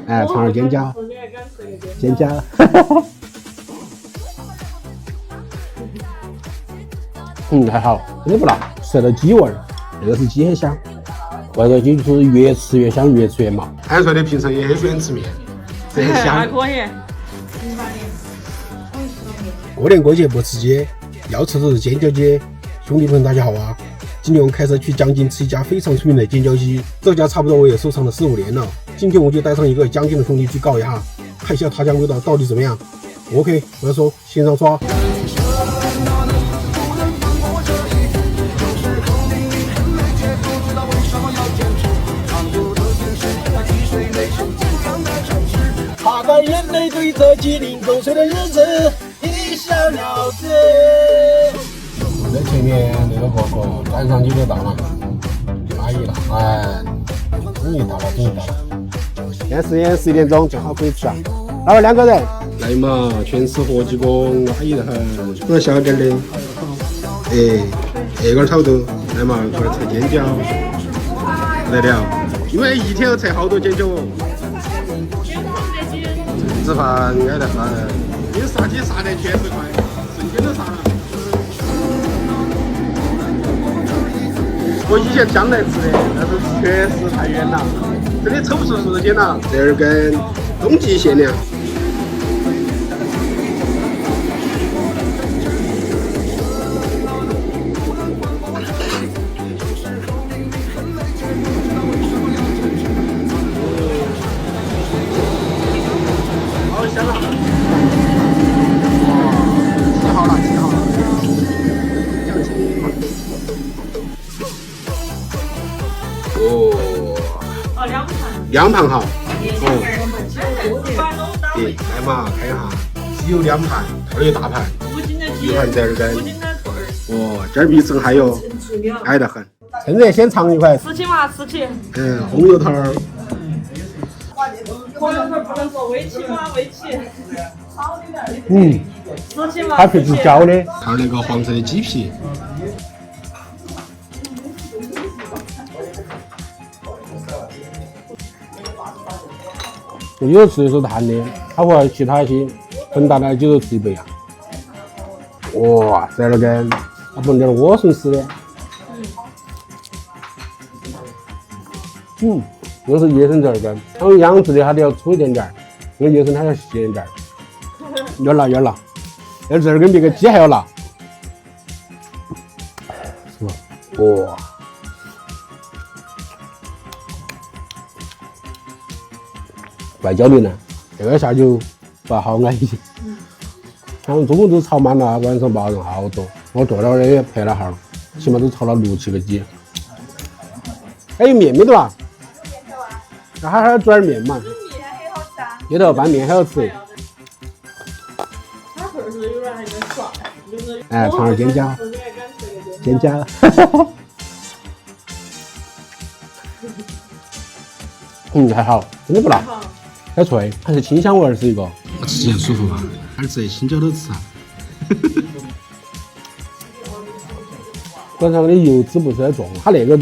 哎，肠儿尖椒，尖椒。还好，真的不辣，吃到鸡味儿，那个是鸡很香，外头就是越吃越香，越吃越麻。俺说的平常也很喜欢吃面，这很香。还可以。过年过节不吃鸡，要吃的是尖椒鸡。兄弟们，大家好啊！今天我们开车去江津吃一家非常出名的尖椒鸡，这家差不多我也收藏了4、5年了。今天我就带上一个江津的兄弟去告一下，看一下他家味道到底怎么样。OK， 我要说线上刷。擦干眼泪，对着鸡零周岁的日子，一笑了之。在前面那个哥哥站上去就到了，可以了，哎，终于到了。现在时间11点钟，正好可以吃啊。老板2个人，来嘛，全是活鸡公，安逸得很。我小点的，那个差不多，来嘛，过来拆尖椒，不得了，因为一天要拆好多尖椒哦。吃饭安得很，因为杀鸡杀得全是快，瞬间都杀了。我以前江来吃的，但是确实太远了，这里抽不出时间了。这儿跟冬季限量。好香啊！切好了。2盘哈，来嘛，看一下，只有2盘，这儿有大盘，1盘在这儿跟，这儿密层还有，爱得很。趁热先尝一块，吃起嘛，吃起。红油头儿。红油头不能说微起吗？微起。吃起嘛。它皮是焦的。还有那个黄色的鸡皮。有的吃的是淡的，它和其他一些混搭的鸡肉吃不一样。哇，这儿跟它不点莴笋丝的。又是野生这儿根，他们养殖的它都要粗一点点儿，因为野生它要细一点点儿。有点辣，那这儿跟别个鸡还要辣，是吧？哇！怪焦虑呢，这个下酒不好安逸。他们中午都炒满了，晚上8人好多，我做了也拍了号，起码都炒了6、7个鸡。还有面没得啊？那还要煮点面嘛？街头拌面很好吃。哎，肠儿尖椒，尖椒。还好，真的不辣，很脆，还是清香味儿是一个。我吃起来舒服吧？还是吃青椒都吃啊？刚才那个油脂不是很重，它那个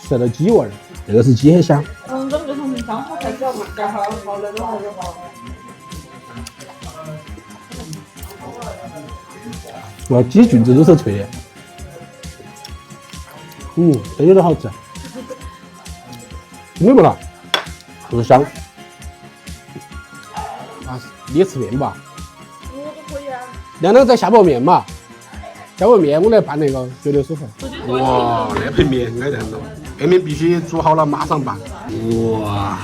吃到鸡味儿，那个是鸡很香。这个从当初开始要味儿好那种好就好。哇，鸡菌子都是脆的。这有点好吃。真的不辣，就是香。你吃面吧？我都可以啊。亮亮在下包面嘛，下包面我来拌那个，绝对舒服。哇，那盆面爱得很咯，那面必须煮好了马上拌。哇，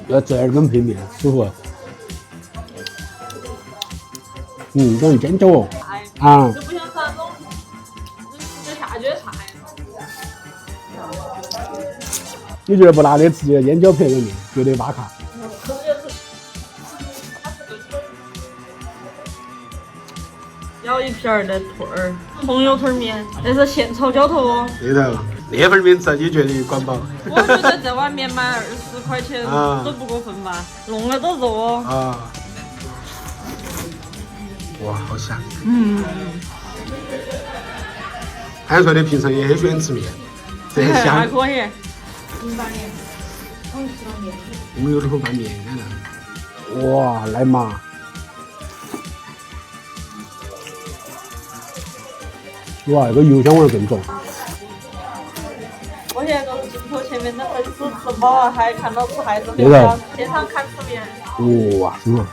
要这儿跟配面舒服。这是尖椒哦。啊。就不想吃那种吃得下去的菜。你觉得不辣的吃尖椒配个面，绝对8卡。要1片的腿儿，红油腿面，那是现炒浇头哦。对头，那份面吃你觉得管饱？我觉得在外面买20块钱都不过分吧，弄得都热哦。啊。哇，好香！俺说的平常也很喜欢吃面，这很香。还可以。红油头拌面呢？哇，来嘛！哇，这个油香味更重。我现在都是镜头前面的粉丝吃饱了，还看到吃还是对的现场看吃面。哇，是吗？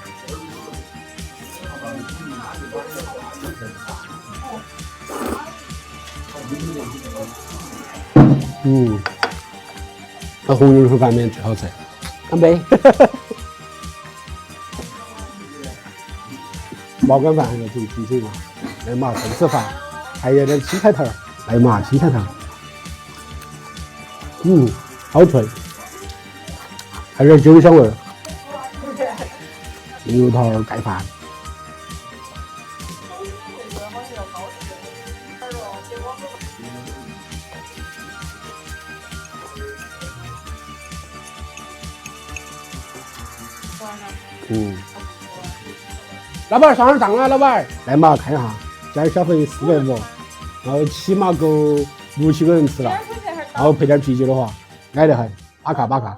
那红油头拌面最好吃。干杯！毛干饭还要煮鸡腿嘛？来嘛，正吃饭，还有点青菜头儿，来嘛，青菜头儿。好脆，还有点酒香味儿。牛头盖饭。老板上当了，老板来嘛看一下，加小费450，然后起码够6、7个人吃了，然后配点啤酒的话，矮得很，8卡8卡。